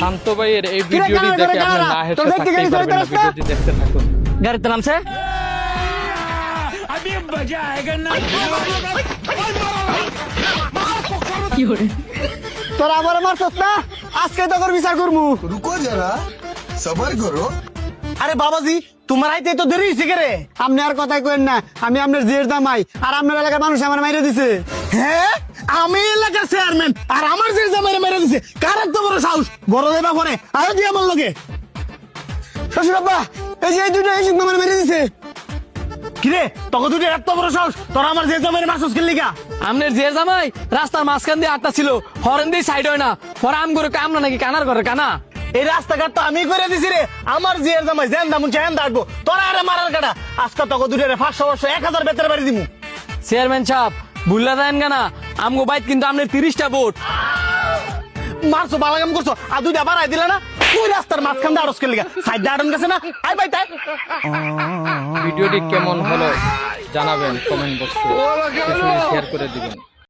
শান্ত ভাইয়ের এই ভিডিওটি দেখে আপনি না হেসে থাকতেই পারবেন না, ভিডিওটি দেখতে থাকুন। গাড়িতে নামছে তোরা আমার মারছস না, আজকে তো তোর বিচার করমু। रुको जरा सबर करो। আরে বাবাজি, তোমার আইতে তো দেরি হইছে কে রে? আপনি আর কথাই কইেন না, আমি আপনার জিয়ের জামাই, আর আপনার এলাকার মানুষ আমার মাইরে দিছে। হ্যাঁ, আমি এলাকার চেয়ারম্যান আর আমার জিয়ের জামাই মেরে দিছে। কার এত বড় সাহস? বড় দেবা পরে আরে দি আমার লগে। শ্বশুর আব্বা, এই যে এই দুটো এই শুকনো আমার মেরে দিছে। কিরে, তোকে দুটো এত বড় সাহস, তোরা আমার জিয়ের জামাই মারছস কি লিগা? আমনের যে জামাই রাস্তার মাঝখান দিয়ে আটটা ছিল, হরেন দিয়ে সাইড হয় না, পরে আম করে কাম না নাকি কানার করে কানা। এই রাস্তাঘাট তো আমি করে দিছি রে, আমার জিয়ের জামাই যেন দামুন চেন দাঁড়বো, তোরা আরে মারার কাটা। আজকে তোকে দুটো 500 1000 বেতন বাড়ি দিমু। চেয়ারম্যান সাহেব ভুললা দেন কেনা, আমগো বাইত কিন্তু আমনের 30টা ভোট। মারছো বালাগাম করছো, আর দুইটা বাড়াই দিলে না, ওই রাস্তার মাঝখান দিয়ে আড়স লিগা সাইড দাঁড়ান গেছে না। আই ভাই তাই ভিডিওটি কেমন হলো জানাবেন কমেন্ট বক্সে, শেয়ার করে দিবেন।